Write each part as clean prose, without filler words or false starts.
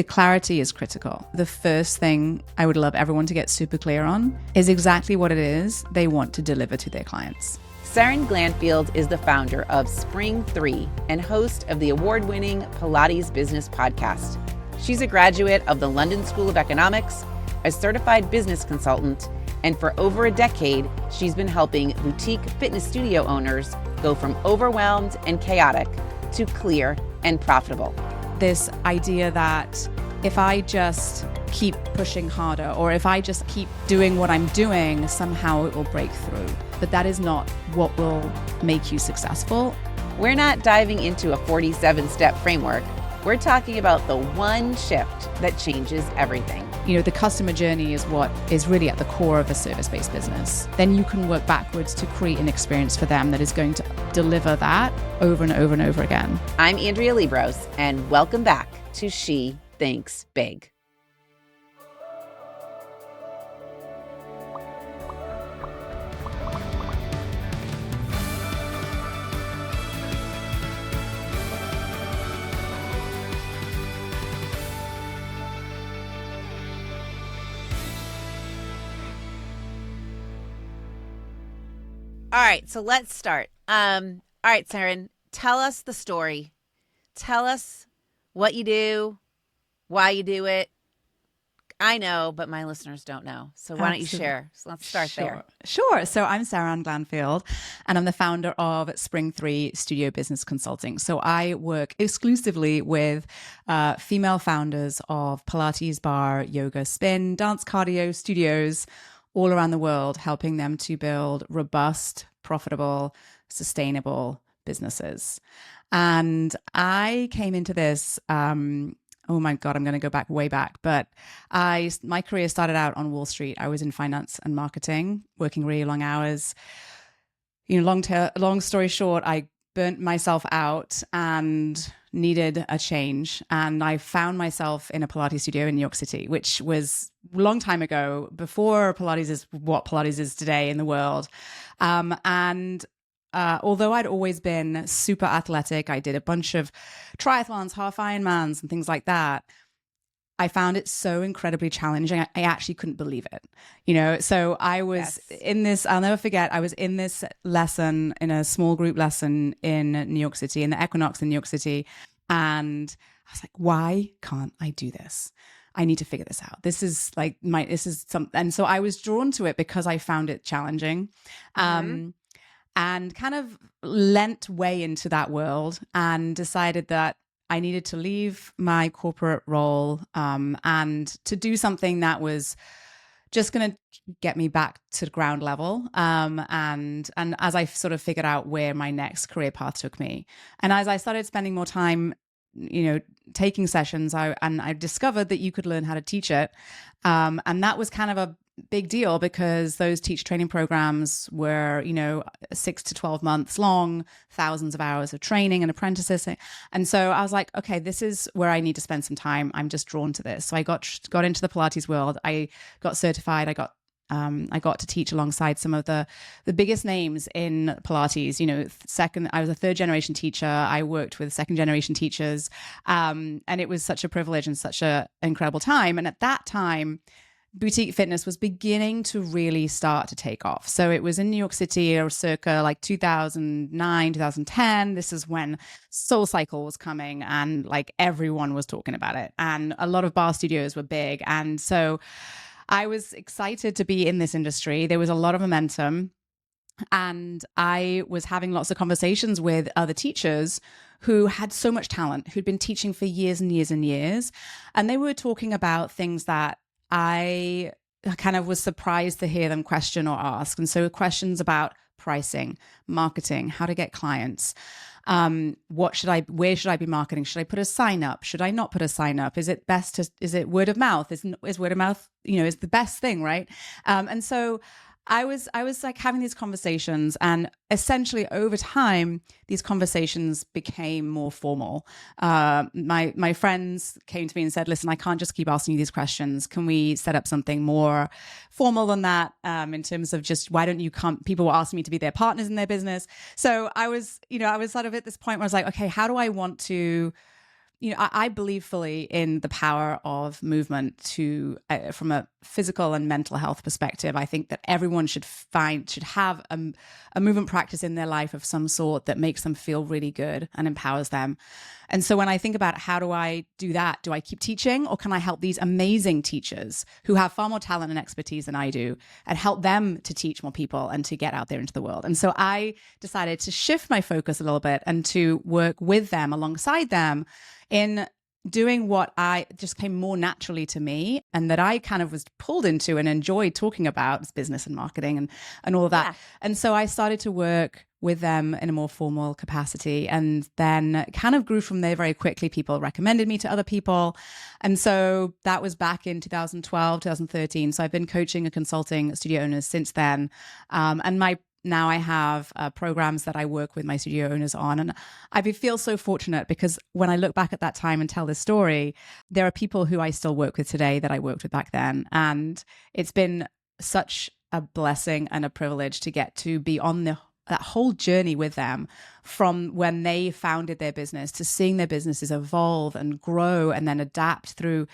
The clarity is critical. The first thing I would love everyone to get super clear on is exactly what it is they want to deliver to their clients. Seran Glanfield is the founder of Spring 3 and host of the award-winning Pilates Business Podcast. She's a graduate of the London School of Economics, a certified business consultant, and for over a decade, she's been helping boutique fitness studio owners go from overwhelmed and chaotic to clear and profitable. This idea that if I just keep pushing harder or if I just keep doing what I'm doing, somehow it will break through. But that is not what will make you successful. We're not diving into a 47-step framework. We're talking about the one shift that changes everything. You know, the customer journey is what is really at the core of a service-based business. Then you can work backwards to create an experience for them that is going to deliver that over and over and over again. I'm Andrea Libros, and welcome back to She Thinks Big. All right, so let's start. All right, Seran, tell us the story. Tell us what you do, why you do it. I know, but my listeners don't know. So why don't you share? So let's start there. Sure. So I'm Seran Glanfield, and I'm the founder of Spring 3 Studio Business Consulting. So I work exclusively with female founders of Pilates, bar, yoga, spin, dance, cardio studios all around the world, helping them to build robust, profitable, sustainable businesses. And I came into this, oh my God, I'm going to go back way back. But my career started out on Wall Street. I was in finance and marketing, working really long hours. You know, long story short, I burnt myself out and needed a change. And I found myself in a Pilates studio in New York City, which was a long time ago, before Pilates is what Pilates is today in the world. Although I'd always been super athletic, I did a bunch of triathlons, half Ironmans and things like that. I found it so incredibly challenging. I actually couldn't believe it, you know? So I was in this, I'll never forget, I was in this lesson, in a small group lesson in New York City, in the Equinox in New York City. And I was like, why can't I do this? I need to figure this out. This is something. And so I was drawn to it because I found it challenging. And kind of lent way into that world and decided that I needed to leave my corporate role and to do something that was just going to get me back to ground level. And as I sort of figured out where my next career path took me, and as I started spending more time, you know, taking sessions, I discovered that you could learn how to teach it. And that was kind of a big deal because those teacher training programs were, you know, 6 to 12 months long, thousands of hours of training and apprentices. And so I was like, okay, this is where I need to spend some time. I'm just drawn to this. So I got into the Pilates world. I got certified. I got to teach alongside some of the biggest names in Pilates. You know, I was a third generation teacher. I worked with second generation teachers. And it was such a privilege and such an incredible time. And at that time, boutique fitness was beginning to really start to take off. So it was in New York City or circa like 2009, 2010. This is when SoulCycle was coming and like everyone was talking about it. And a lot of bar studios were big. And so I was excited to be in this industry. There was a lot of momentum. And I was having lots of conversations with other teachers who had so much talent, who'd been teaching for years and years and years. And they were talking about things that I kind of was surprised to hear them question or ask. And so questions about pricing, marketing, how to get clients. Where should I be marketing? Should I put a sign up? Should I not put a sign up? Is it word of mouth? Is word of mouth, you know, is the best thing, right? And so I was like having these conversations, and essentially over time, these conversations became more formal. My friends came to me and said, listen, I can't just keep asking you these questions. Can we set up something more formal than that, in terms of just, why don't you come? People were asking me to be their partners in their business. So I was sort of at this point where I was like, okay, how do I want to I believe fully in the power of movement to, from a physical and mental health perspective. I think that everyone should have a movement practice in their life of some sort that makes them feel really good and empowers them. And so when I think about how do I do that, do I keep teaching, or can I help these amazing teachers who have far more talent and expertise than I do and help them to teach more people and to get out there into the world? And so I decided to shift my focus a little bit and to work with them, alongside them, in doing what I just came more naturally to me and that I kind of was pulled into and enjoyed talking about, business and marketing and all of that. Yeah. And so I started to work with them in a more formal capacity, and then kind of grew from there very quickly. People recommended me to other people. And so that was back in 2012, 2013. So I've been coaching and consulting studio owners since then. Now I have programs that I work with my studio owners on. And I feel so fortunate because when I look back at that time and tell this story, there are people who I still work with today that I worked with back then. And it's been such a blessing and a privilege to get to be on that whole journey with them, from when they founded their business to seeing their businesses evolve and grow and then adapt through,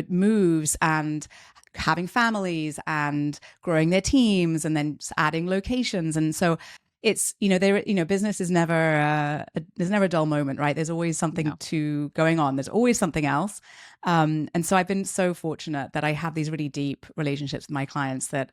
moves and having families and growing their teams and then adding locations. And so it's, business is never, there's never a dull moment, right? There's always something going on. There's always something else. And so I've been so fortunate that I have these really deep relationships with my clients that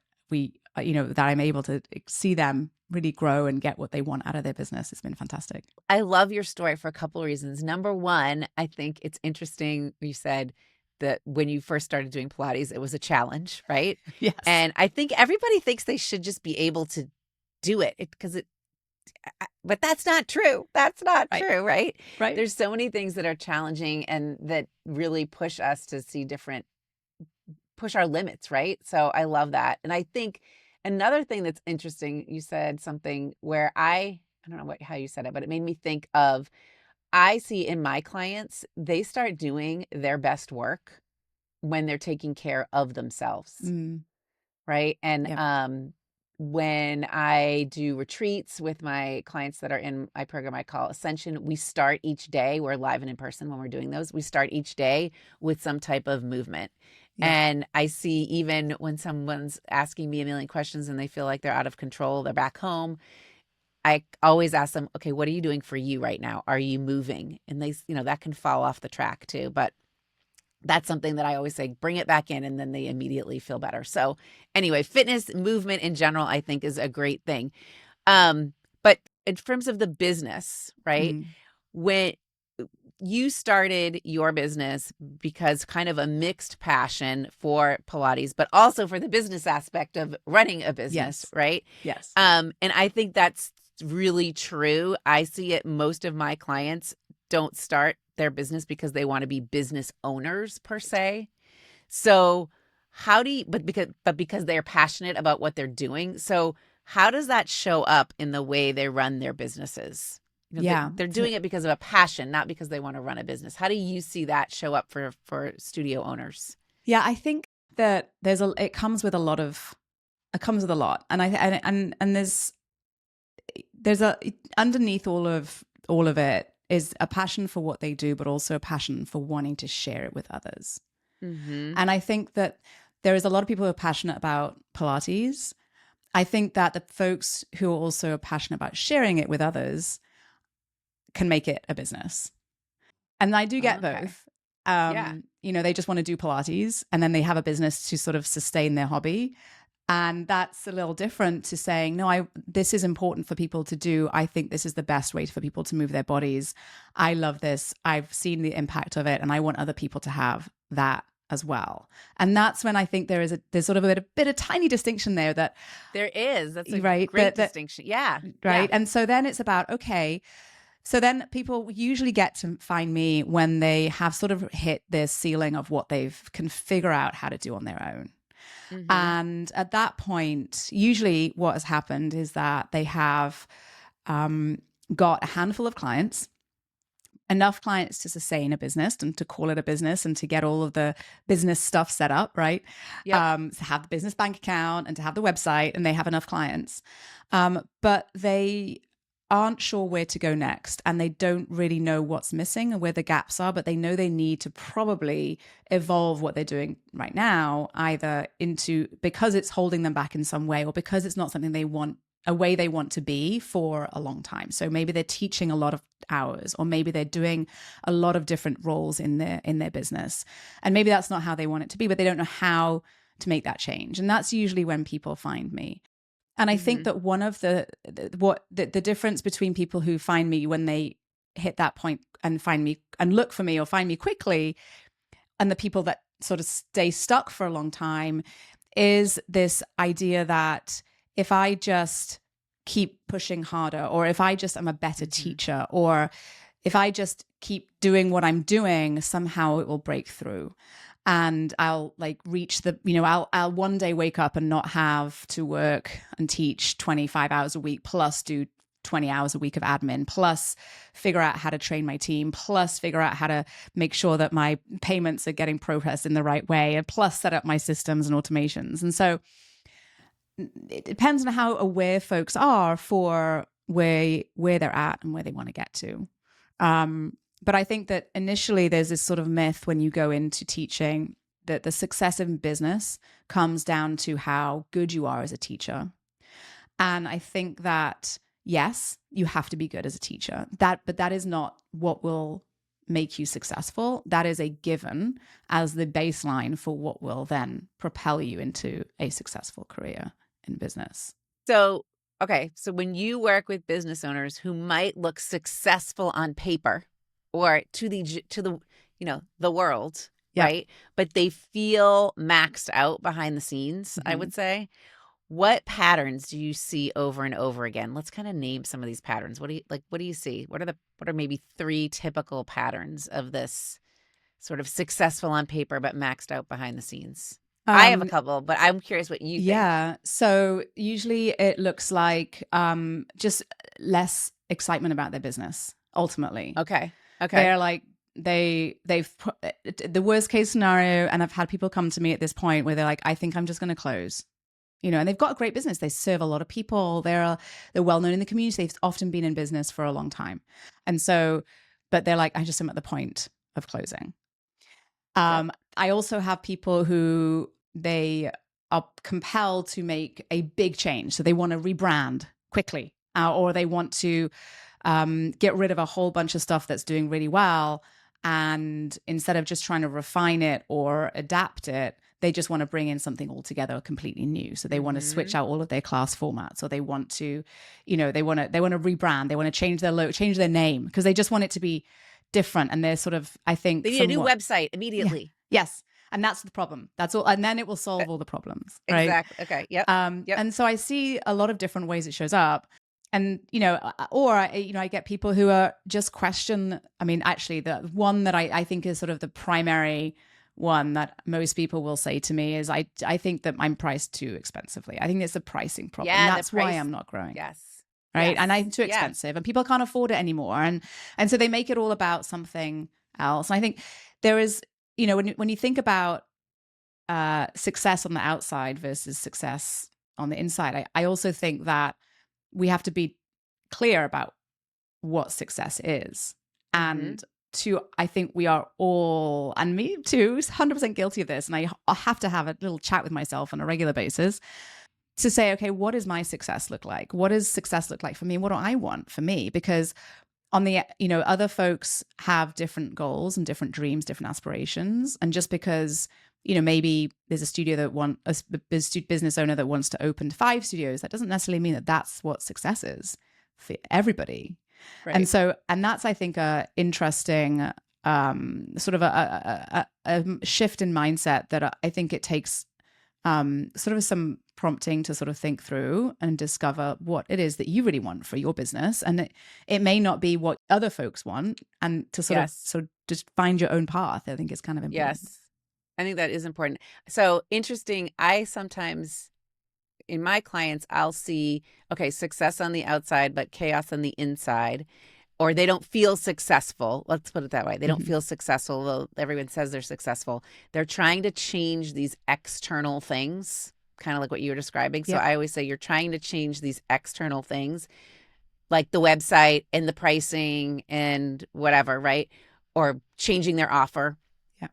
that I'm able to see them really grow and get what they want out of their business. It's been fantastic. I love your story for a couple of reasons. Number one, I think it's interesting. You said that when you first started doing Pilates, it was a challenge, right? Yes. And I think everybody thinks they should just be able to do it but that's not true. That's not true, right? Right. There's so many things that are challenging and that really push us to see push our limits, right? So I love that. And I think another thing that's interesting, you said something where I don't know how you said it, but it made me think of, I see in my clients, they start doing their best work when they're taking care of themselves, right? And when I do retreats with my clients that are in my program I call Ascension, we start each day, we're live and in person when we're doing those, we start each day with some type of movement. Yeah. And I see even when someone's asking me a million questions and they feel like they're out of control, they're back home, I always ask them, okay, what are you doing for you right now? Are you moving? And they, that can fall off the track too. But that's something that I always say, bring it back in, and then they immediately feel better. So anyway, fitness, movement in general, I think is a great thing. But in terms of the business, right? When you started your business because kind of a mixed passion for Pilates, but also for the business aspect of running a business, right? Yes. And I think that's really true. I see it. Most of my clients don't start their business because they want to be business owners per se. So how do you, because they're passionate about what they're doing. So how does that show up in the way they run their businesses? They're doing it because of a passion, not because they want to run a business. How do you see that show up for studio owners? Yeah, I think that it comes with a lot. And there's underneath all of it is a passion for what they do, but also a passion for wanting to share it with others. Mm-hmm. And I think that there is a lot of people who are passionate about Pilates. I think that the folks who are also passionate about sharing it with others can make it a business. And I do get both. They just want to do Pilates and then they have a business to sort of sustain their hobby. And that's a little different to saying, no, this is important for people to do. I think this is the best way for people to move their bodies. I love this. I've seen the impact of it and I want other people to have that as well. And that's when I think there's sort of a bit of tiny distinction there that there is. That's a great distinction. Yeah. Right. Yeah. And so then it's about, okay, so then people usually get to find me when they have sort of hit their ceiling of what they can figure out how to do on their own. Mm-hmm. And at that point, usually what has happened is that they have got a handful of clients, enough clients to sustain a business and to call it a business and to get all of the business stuff set up, right? Yep. To have the business bank account and to have the website, and they have enough clients. But they aren't sure where to go next, and they don't really know what's missing and where the gaps are, but they know they need to probably evolve what they're doing right now, either into because it's holding them back in some way, or because it's not something they want, a way they want to be for a long time. So maybe they're teaching a lot of hours, or maybe they're doing a lot of different roles in their business, and maybe that's not how they want it to be, but they don't know how to make that change. And that's usually when people find me. And I think that one of the difference between people who find me when they hit that point and find me and look for me or find me quickly, and the people that sort of stay stuck for a long time, is this idea that if I just keep pushing harder, or if I just am a better teacher, or if I just keep doing what I'm doing, somehow it will break through. And I'll like reach the, I'll one day wake up and not have to work and teach 25 hours a week, plus do 20 hours a week of admin, plus figure out how to train my team, plus figure out how to make sure that my payments are getting processed in the right way, and plus set up my systems and automations. And so it depends on how aware folks are for where they're at and where they want to get to. But I think that initially there's this sort of myth when you go into teaching that the success in business comes down to how good you are as a teacher. And I think that, yes, you have to be good as a teacher. But that is not what will make you successful. That is a given as the baseline for what will then propel you into a successful career in business. So, okay. So when you work with business owners who might look successful on paper, or to the the world, right? But they feel maxed out behind the scenes, I would say. What patterns do you see over and over again? Let's kind of name some of these patterns. What do you see? What are maybe 3 typical patterns of this sort of successful on paper but maxed out behind the scenes? I have a couple, but I'm curious what you think. Yeah. So usually it looks like just less excitement about their business, ultimately. Okay. They're like, they've put the worst case scenario, and I've had people come to me at this point where they're like, I think I'm just going to close, and they've got a great business. They serve a lot of people. They're well known in the community. They've often been in business for a long time. And so, but they're like, I just am at the point of closing. I also have people who they are compelled to make a big change. So they want to rebrand quickly, or they want to get rid of a whole bunch of stuff that's doing really well. And instead of just trying to refine it or adapt it, they just want to bring in something altogether completely new. So they want to switch out all of their class formats, or they want to, they want to rebrand. They want to change their logo, change their name, because they just want it to be different. And they're sort of, I think, they need a new website immediately. Yeah. Yes. And that's the problem. That's all. And then it will solve all the problems. Right? Exactly. Okay. Yep. And so I see a lot of different ways it shows up. And, I get people who are just question. I mean, actually, the one that I think is sort of the primary one that most people will say to me is, I think that I'm priced too expensively. I think it's a pricing problem. Yeah, that's why I'm not growing. Yes. Right. Yes. And I'm too expensive, and people can't afford it anymore. And so they make it all about something else. And I think there is, when you think about success on the outside versus success on the inside, I also think that we have to be clear about what success is. And I think we are all, and me too, 100% guilty of this. And I have to have a little chat with myself on a regular basis to say, okay, what does my success look like? What does success look like for me? What do I want for me? Because on the, other folks have different goals and different dreams, different aspirations. And just because, maybe there's a studio that a business owner that wants to open 5 studios, that doesn't necessarily mean that that's what success is for everybody. Right. And that's, I think, a interesting sort of a shift in mindset that I think it takes sort of some prompting to sort of think through and discover what it is that you really want for your business. And it may not be what other folks want, and to sort of just find your own path, I think is kind of important. Yes. I think that is important. So interesting. I sometimes, in my clients, I'll see, okay, success on the outside, but chaos on the inside, or they don't feel successful. Let's put it that way. They don't feel successful. Well, everyone says they're successful. They're trying to change these external things, kind of like what you were describing. So I always say you're trying to change these external things, like the website and the pricing and whatever, right? Or changing their offer. Yeah.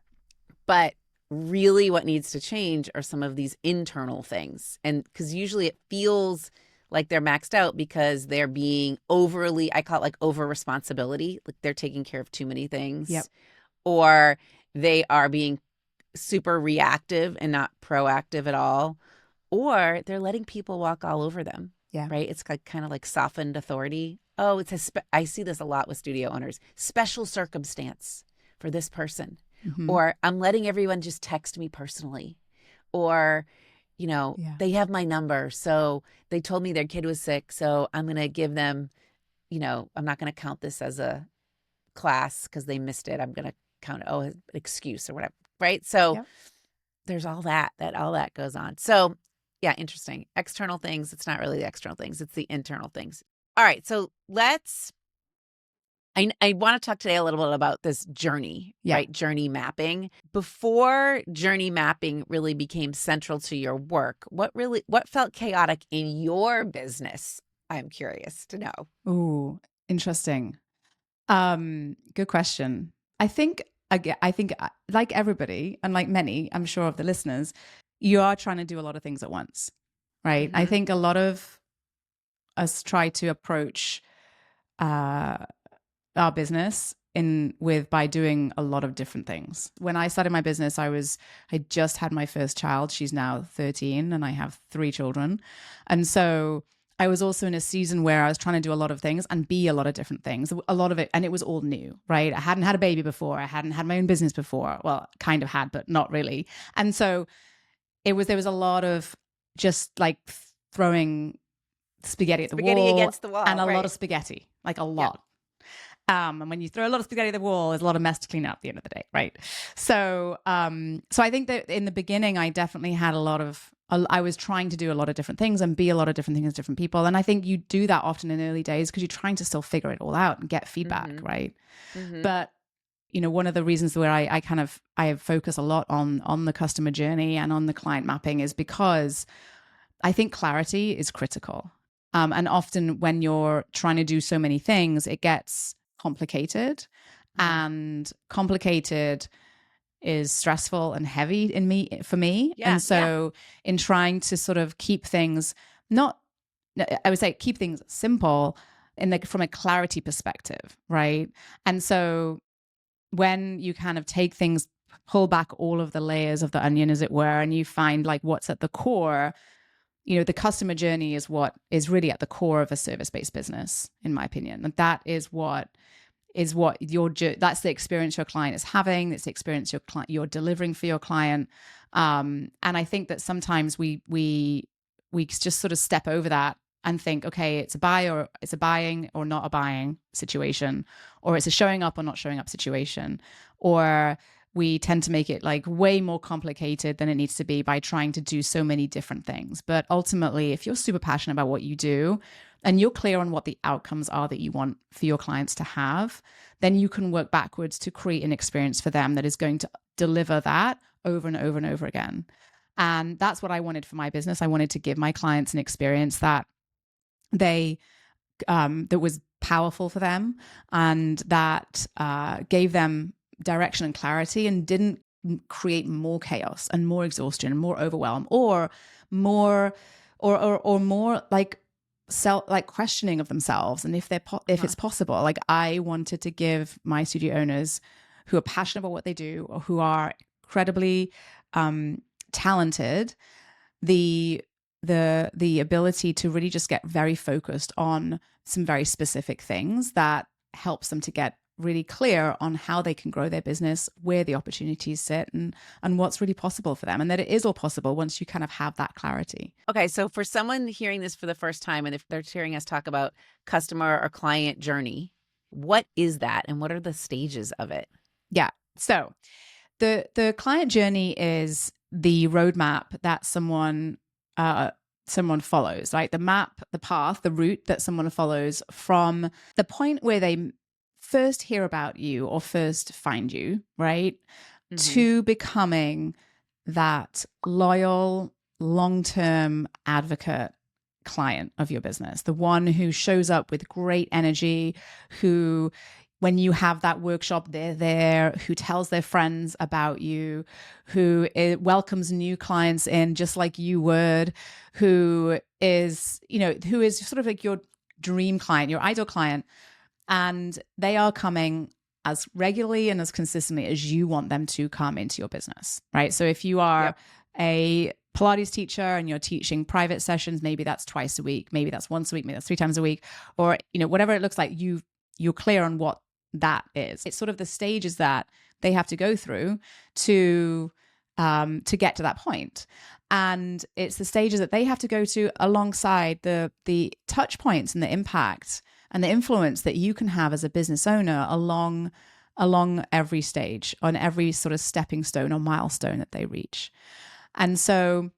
But really what needs to change are some of these internal things. And because usually it feels like they're maxed out because they're being overly, I call it like over responsibility. Like they're taking care of too many things. Yep. Or they are being super reactive and not proactive at all. Or they're letting people walk all over them. Yeah. Right. It's like kind of like softened authority. Oh, I see this a lot with studio owners. Special circumstance for this person. Mm-hmm. Or I'm letting everyone just text me personally. Or, they have my number. So they told me their kid was sick. So I'm going to give them, I'm not going to count this as a class because they missed it. I'm going to count it, an excuse or whatever. Right. So there's all that goes on. So yeah, interesting. External things. It's not really the external things. It's the internal things. All right. So I want to talk today a little bit about this journey, right? Journey mapping. Before journey mapping really became central to your work, what felt chaotic in your business? I'm curious to know. Ooh, interesting. Good question. I think like everybody and like many, I'm sure of the listeners, you are trying to do a lot of things at once, right? Mm-hmm. I think a lot of us try to approach our business by doing a lot of different things. When I started my business, I just had my first child. She's now 13 and I have 3 children. And so I was also in a season where I was trying to do a lot of things and be a lot of different things, a lot of it. And it was all new, right? I hadn't had a baby before. I hadn't had my own business before. Well, kind of had, but not really. And so there was a lot of just like throwing spaghetti against the wall and a right. lot of spaghetti, like a lot. And when you throw a lot of spaghetti at the wall, there's a lot of mess to clean up at the end of the day, right? So I think that in the beginning, I definitely had I was trying to do a lot of different things and be a lot of different things to different people. And I think you do that often in early days because you're trying to still figure it all out and get feedback, mm-hmm. right? Mm-hmm. But one of the reasons where I focus a lot on the customer journey and on the client mapping is because I think clarity is critical. And often when you're trying to do so many things, it gets complicated, and complicated is stressful and heavy for me. And so in trying to sort of keep things keep things simple from a clarity perspective, right? And so when you kind of take things, pull back all of the layers of the onion, as it were, and you find like what's at the core, the customer journey is what is really at the core of a service-based business, in my opinion. And that is that's the experience your client is having. It's the experience you're delivering for your client. And I think that sometimes we just sort of step over that and think, okay, it's a buying or not a buying situation, or it's a showing up or not showing up situation, or we tend to make it like way more complicated than it needs to be by trying to do so many different things. But ultimately, if you're super passionate about what you do and you're clear on what the outcomes are that you want for your clients to have, then you can work backwards to create an experience for them that is going to deliver that over and over and over again. And that's what I wanted for my business. I wanted to give my clients an experience that that was powerful for them and that gave them direction and clarity and didn't create more chaos and more exhaustion and more overwhelm or more like questioning of themselves and if it's possible. Like I wanted to give my studio owners who are passionate about what they do or who are incredibly talented the ability to really just get very focused on some very specific things that helps them to get really clear on how they can grow their business, where the opportunities sit, and what's really possible for them, and that it is all possible once you kind of have that clarity. Okay, so for someone hearing this for the first time, and if they're hearing us talk about customer or client journey, what is that, and what are the stages of it? Yeah, so the client journey is the roadmap that someone follows, right? The map, the path, the route that someone follows from the point where they first hear about you or first find you, right? Mm-hmm. To becoming that loyal, long-term advocate client of your business, the one who shows up with great energy, who, when you have that workshop, they're there, who tells their friends about you, who welcomes new clients in just like you would, who is sort of like your dream client, your ideal client. And they are coming as regularly and as consistently as you want them to come into your business, right? So if you are a Pilates teacher and you're teaching private sessions, maybe that's twice a week, maybe that's once a week, maybe that's 3 times a week, or, whatever it looks like, you're clear on what that is. It's sort of the stages that they have to go through to get to that point. And it's the stages that they have to go to alongside the touch points and the impact and the influence that you can have as a business owner along every stage, on every sort of stepping stone or milestone that they reach. And so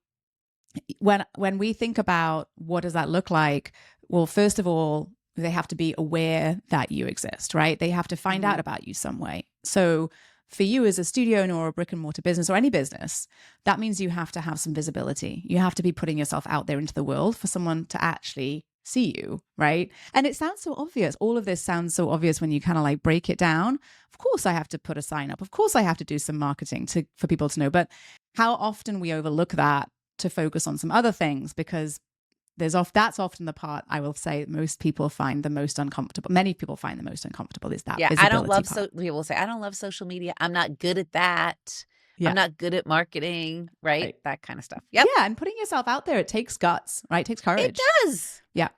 when we think about what does that look like, well, first of all, they have to be aware that you exist, right? They have to find out about you some way. So for you as a studio owner or a brick and mortar business or any business, that means you have to have some visibility. You have to be putting yourself out there into the world for someone to actually see you, right? And it sounds so obvious. All of this sounds so obvious when you kind of like break it down. Of course, I have to put a sign up. Of course, I have to do some marketing for people to know. But how often we overlook that to focus on some other things, because that's often the part I will say most people find the most uncomfortable. Many people find the most uncomfortable is that visibility I don't love part. people will say, I don't love social media. I'm not good at that. Yeah. I'm not good at marketing, right? That kind of stuff. Yep. Yeah. And putting yourself out there, it takes guts, right? It takes courage. It does. Yeah.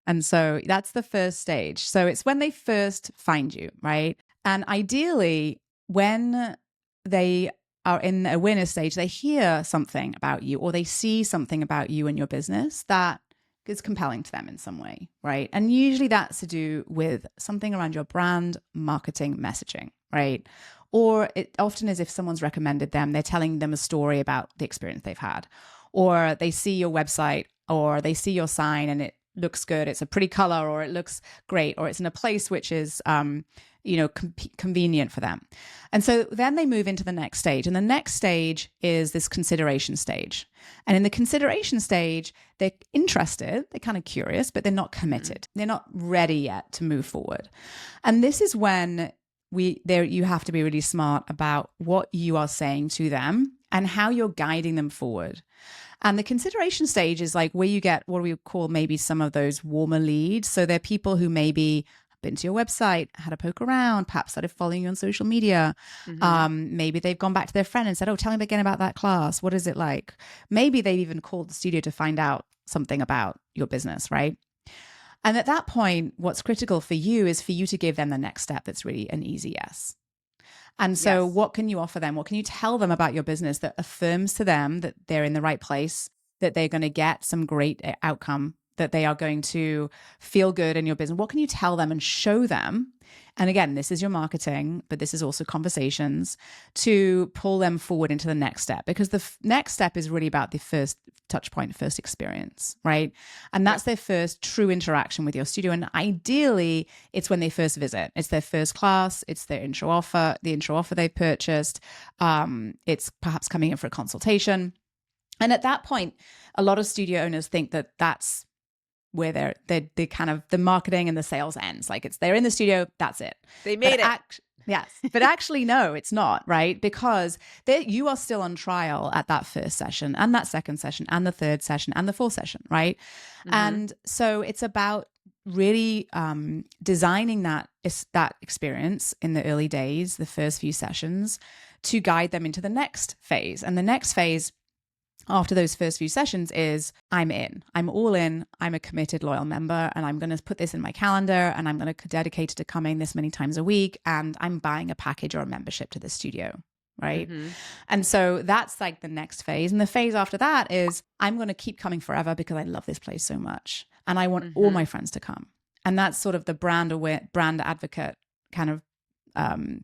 And so that's the first stage. So it's when they first find you, right? And ideally, when they are in the awareness stage, they hear something about you or they see something about you and your business that is compelling to them in some way, right? And usually that's to do with something around your brand, marketing, messaging, right? Or it often is if someone's recommended them, they're telling them a story about the experience they've had, or they see your website or they see your sign and it looks good. It's a pretty color, or it looks great, or it's in a place which is, convenient for them. And so then they move into the next stage. And the next stage is this consideration stage. And in the consideration stage, they're interested, they're kind of curious, but they're not committed. They're not ready yet to move forward. And this is when you have to be really smart about what you are saying to them and how you're guiding them forward. And the consideration stage is like where you get what we call maybe some of those warmer leads. So they're people who maybe been to your website, had a poke around, perhaps started following you on social media. Maybe they've gone back to their friend and said, oh, tell me again about that class. What is it like? Maybe they've even called the studio to find out something about your business, right? And at that point, what's critical for you is for you to give them the next step that's really an easy yes. And so what can you offer them? What can you tell them about your business that affirms to them that they're in the right place, that they're going to get some great outcome, that they are going to feel good in your business? What can you tell them and show them? And again, this is your marketing, but this is also conversations to pull them forward into the next step, because the next step is really about the first touch point, first experience, right? And that's their first true interaction with your studio. And ideally, it's when they first visit. It's their first class. It's their intro offer, the intro offer they purchased. It's perhaps coming in for a consultation. And at that point, a lot of studio owners think that that's where they kind of the marketing and the sales ends. Like they're in the studio, that's it. They made it. Yes. But actually, no, it's not, right? Because you are still on trial at that first session and that second session and the third session and the fourth session, right? And so it's about really designing that experience in the early days, the first few sessions, to guide them into the next phase. And the next phase after those first few sessions is I'm all in, I'm a committed, loyal member, and I'm going to put this in my calendar and I'm going to dedicate to coming this many times a week, and I'm buying a package or a membership to the studio, right? And so that's like the next phase. And the phase after that is I'm going to keep coming forever because I love this place so much and I want all my friends to come. And that's sort of the brand advocate kind of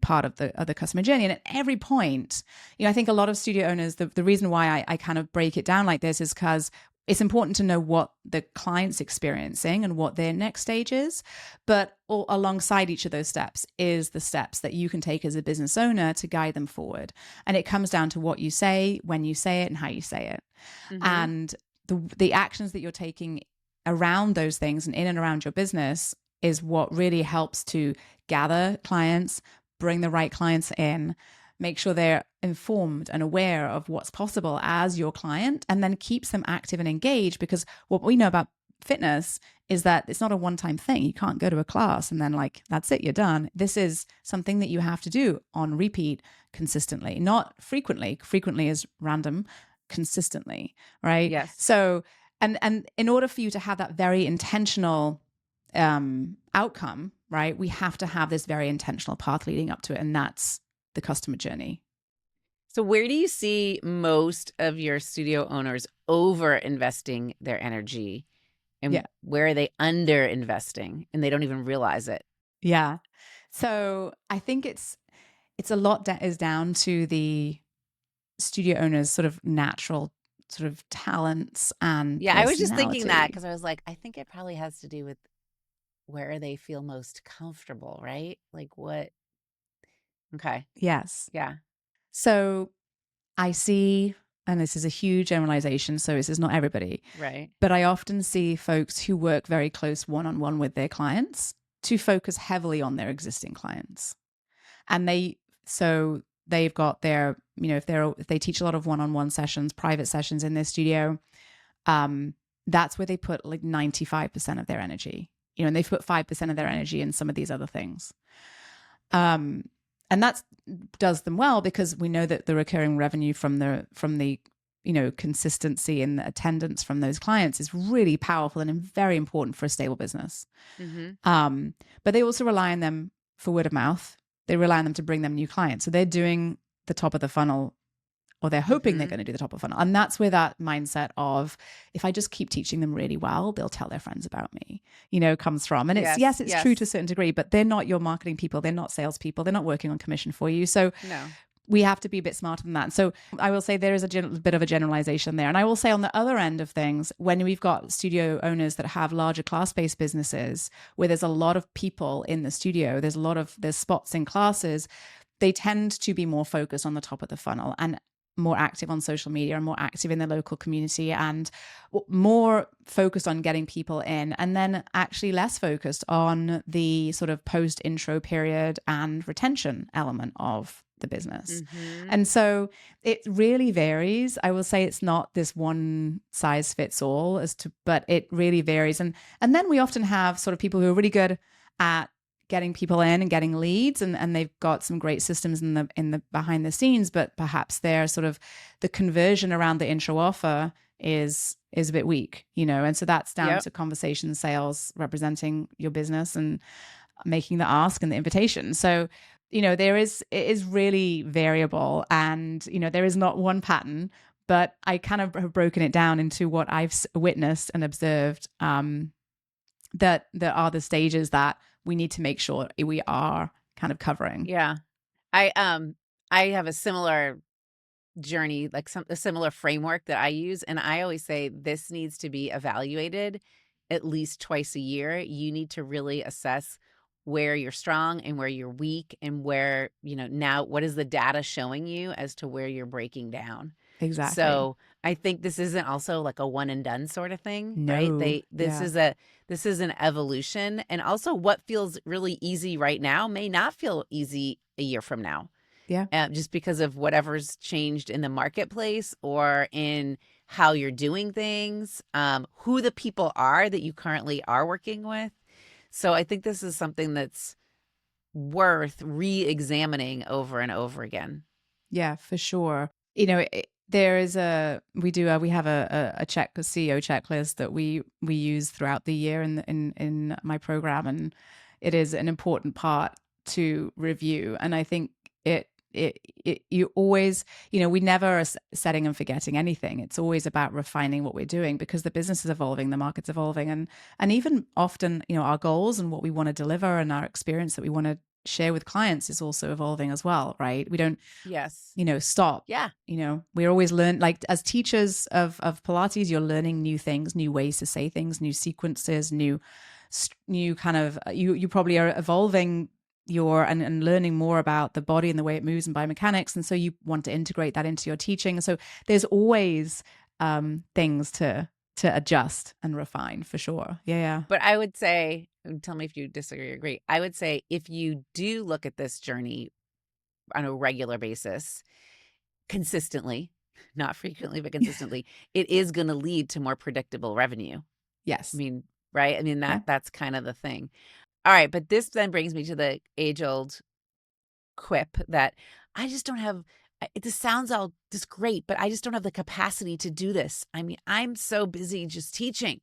part of the customer journey. And at every point, I think a lot of studio owners, the reason why I kind of break it down like this is because it's important to know what the client's experiencing and what their next stage is. But alongside each of those steps is the steps that you can take as a business owner to guide them forward. And it comes down to what you say, when you say it, and how you say it. And the actions that you're taking around those things and in and around your business is what really helps to gather clients, bring the right clients in, make sure they're informed and aware of what's possible as your client, and then keeps them active and engaged. Because what we know about fitness is that it's not a one-time thing. You can't go to a class and then like, that's it, you're done. This is something that you have to do on repeat consistently, not frequently. Frequently is random, consistently, right? Yes. So, and in order for you to have that very intentional outcome, right, we have to have this very intentional path leading up to it. And that's the customer journey. So where do you see most of your studio owners over investing their energy? And where are they under investing and they don't even realize it? Yeah. So I think it's a lot that is down to the studio owner's sort of natural sort of talents and I was just thinking that personality. because I was like, I think it probably has to do with where they feel most comfortable, right? Like what? Okay. Yes. Yeah. So I see, and this is a huge generalization, so this is not everybody, Right. but I often see folks who work very close one-on-one with their clients to focus heavily on their existing clients. And they've got their, if they teach a lot of one-on-one sessions, private sessions in their studio, that's where they put like 95% of their energy, and they've put 5% of their energy in some of these other things. And that does them well because we know that the recurring revenue from the consistency and the attendance from those clients is really powerful and very important for a stable business. Mm-hmm. But they also rely on them for word of mouth. They rely on them to bring them new clients. So they're doing the top of the funnel, or they're hoping they're going to do the top of the funnel. And that's where that mindset of, if I just keep teaching them really well, they'll tell their friends about me, comes from. And it's true to a certain degree, but they're not your marketing people. They're not salespeople. They're not working on commission for you. So No. we have to be a bit smarter than that. So I will say there is a bit of a generalization there. And I will say on the other end of things, when we've got studio owners that have larger class-based businesses where there's a lot of people in the studio, there's spots in classes, they tend to be more focused on the top of the funnel and more active on social media and more active in the local community and more focused on getting people in, and then actually less focused on the sort of post-intro period and retention element of the business. Mm-hmm. And so it really varies. I will say it's not this one size fits all but it really varies. And then we often have sort of people who are really good at getting people in and getting leads, and they've got some great systems in the behind the scenes, but perhaps their sort of the conversion around the intro offer is a bit weak, and so that's down to conversation sales, representing your business and making the ask and the invitation. So it is really variable, and there is not one pattern, but I kind of have broken it down into what I've witnessed and observed, that there are the stages that we need to make sure we are kind of covering. Yeah. I have a similar journey, like a similar framework that I use. And I always say this needs to be evaluated at least twice a year. You need to really assess where you're strong and where you're weak, and where, now what is the data showing you as to where you're breaking down. Exactly. So I think this isn't also like a one and done sort of thing, No. right? This is an evolution. And also what feels really easy right now may not feel easy a year from now. Yeah. Just because of whatever's changed in the marketplace or in how you're doing things, who the people are that you currently are working with. So I think this is something that's worth re-examining over and over again. Yeah, for sure. There is we have a CEO checklist that we use throughout the year in my program, and it is an important part to review. And I think you always, we never are setting and forgetting anything. It's always about refining what we're doing, because the business is evolving, the market's evolving, and even often, our goals and what we want to deliver and our experience that we want to share with clients is also evolving as well, right? We don't stop. Yeah. We always learn, like as teachers of Pilates, you're learning new things, new ways to say things, new sequences, new kind of, you probably are evolving and learning more about the body and the way it moves and biomechanics. And so you want to integrate that into your teaching. So there's always things to to adjust and refine for sure. Yeah. But I would say, tell me if you disagree or agree. I would say if you do look at this journey on a regular basis, consistently, not frequently, but consistently, it is going to lead to more predictable revenue. Yes. I mean, right? I mean, that's kind of the thing. All right. But this then brings me to the age-old quip that I just don't have. This sounds all just great, but I just don't have the capacity to do this. I mean, I'm so busy just teaching.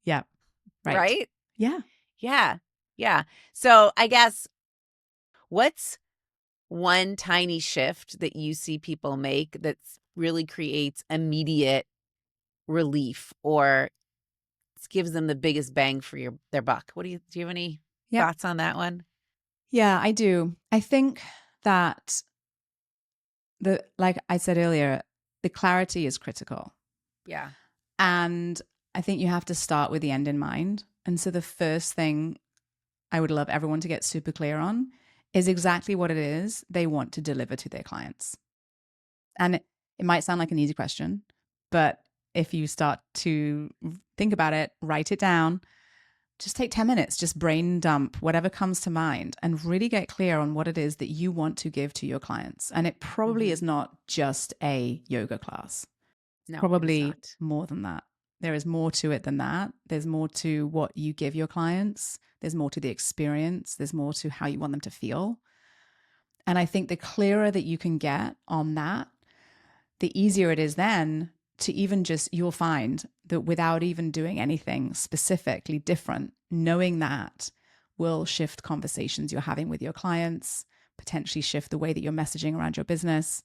Yeah. Right? Yeah. Yeah. Yeah. So I guess what's one tiny shift that you see people make that really creates immediate relief or gives them the biggest bang for their buck? Do you have any thoughts on that one? Yeah, I do. I think that like I said earlier, the clarity is critical. Yeah. And I think you have to start with the end in mind. And so the first thing I would love everyone to get super clear on is exactly what it is they want to deliver to their clients. And it might sound like an easy question, but if you start to think about it, write it down, just take 10 minutes, just brain dump whatever comes to mind and really get clear on what it is that you want to give to your clients. And it probably is not just a yoga class. No, probably more than that. There is more to it than that. There's more to what you give your clients. There's more to the experience. There's more to how you want them to feel. And I think the clearer that you can get on that, the easier it is then to even you'll find that without even doing anything specifically different, knowing that will shift conversations you're having with your clients, potentially shift the way that you're messaging around your business,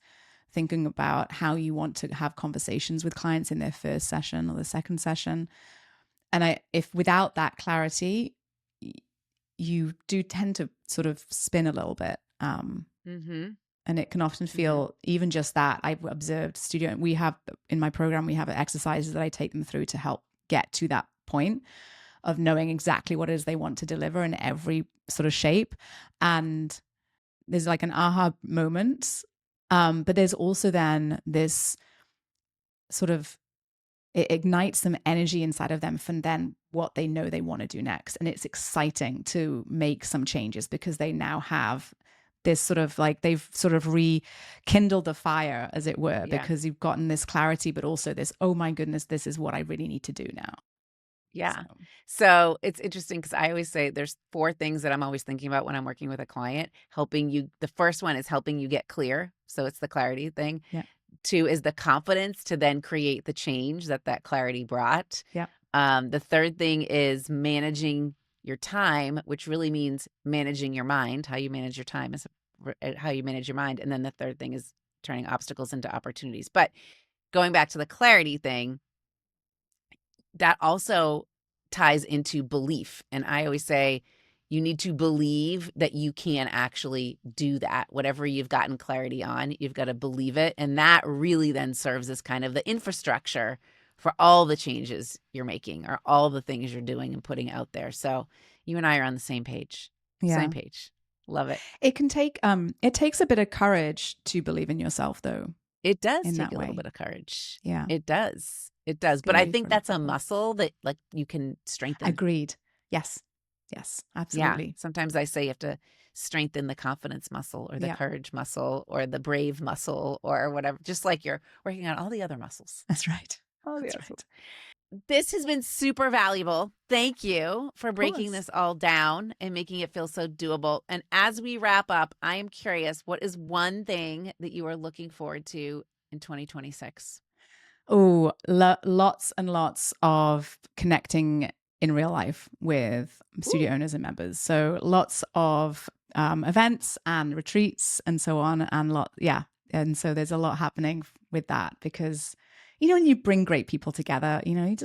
thinking about how you want to have conversations with clients in their first session or the second session. And if without that clarity, you do tend to sort of spin a little bit. And it can often feel even just that. I've observed in my program, we have exercises that I take them through to help get to that point of knowing exactly what it is they want to deliver in every sort of shape. And there's like an aha moment. But there's also then this sort of, it ignites some energy inside of them from then what they know they want to do next. And it's exciting to make some changes because they now have this sort of like, they've sort of rekindled the fire, as it were, because you've gotten this clarity, but also this, oh my goodness, this is what I really need to do now. Yeah. So it's interesting because I always say there's 4 things that I'm always thinking about when I'm working with a client, helping you. The first one is helping you get clear. So it's the clarity thing. Yeah. 2 is the confidence to then create the change that clarity brought. Yeah. The third thing is managing your time, which really means managing your mind. How you manage your time is how you manage your mind. And then the third thing is turning obstacles into opportunities. But going back to the clarity thing, that also ties into belief. And I always say you need to believe that you can actually do that. Whatever you've gotten clarity on, you've got to believe it. And that really then serves as kind of the infrastructure for all the changes you're making or all the things you're doing and putting out there. So you and I are on the same page. Yeah. Same page. Love it. It can take, it takes a bit of courage to believe in yourself, though. It does take a little bit of courage. Yeah. It does. It does. But I think that's a muscle that like you can strengthen. Agreed. Yes. Yes, absolutely. Yeah. Sometimes I say you have to strengthen the confidence muscle or the courage muscle or the brave muscle or whatever, just like you're working on all the other muscles. That's right. That's right. This has been super valuable. Thank you for breaking this all down and making it feel so doable. And as we wrap up, I am curious, what is one thing that you are looking forward to in 2026? Oh, lots and lots of connecting in real life with studio owners and members. So lots of events and retreats and so on. And and so there's a lot happening with that because, you know, when you bring great people together, you know, you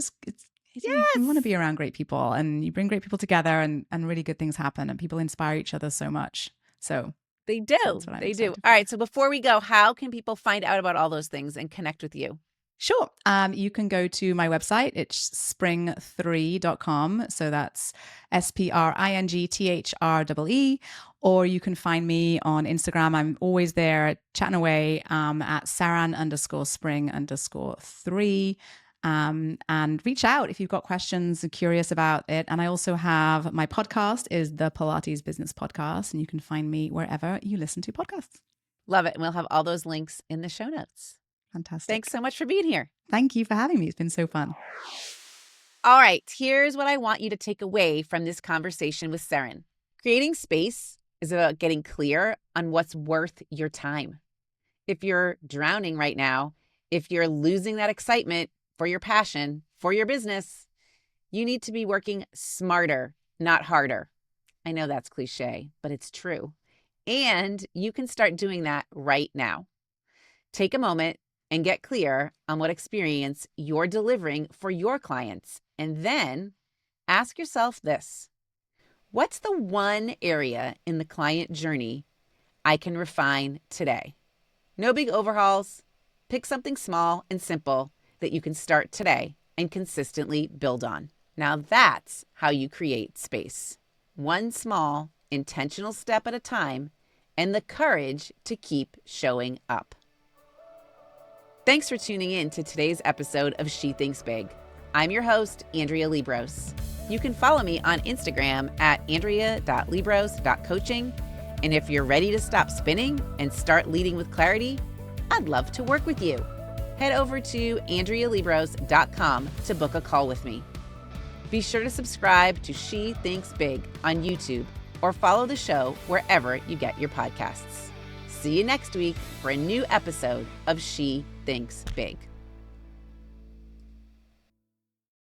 want to be around great people and you bring great people together and really good things happen and people inspire each other so much. So they do. They do. All right. So before we go, how can people find out about all those things and connect with you? Sure. You can go to my website. It's spring3.com. So that's SPRINGTHREE. Or you can find me on Instagram. I'm always there chatting away at Seran_spring_3. And reach out if you've got questions, curious about it. And I also have my podcast is the Pilates Business Podcast, and you can find me wherever you listen to podcasts. Love it. And we'll have all those links in the show notes. Fantastic. Thanks so much for being here. Thank you for having me. It's been so fun. All right, here's what I want you to take away from this conversation with Seran. Creating space is about getting clear on what's worth your time. If you're drowning right now, if you're losing that excitement for your passion, for your business, you need to be working smarter, not harder. I know that's cliche, but it's true. And you can start doing that right now. Take a moment and get clear on what experience you're delivering for your clients. And then ask yourself this: what's the one area in the client journey I can refine today? No big overhauls. Pick something small and simple that you can start today and consistently build on. Now that's how you create space. One small, intentional step at a time, and the courage to keep showing up. Thanks for tuning in to today's episode of She Thinks Big. I'm your host, Andrea Libros. You can follow me on Instagram at andrea.libros.coaching. And if you're ready to stop spinning and start leading with clarity, I'd love to work with you. Head over to andrealibros.com to book a call with me. Be sure to subscribe to She Thinks Big on YouTube or follow the show wherever you get your podcasts. See you next week for a new episode of She Thinks Big.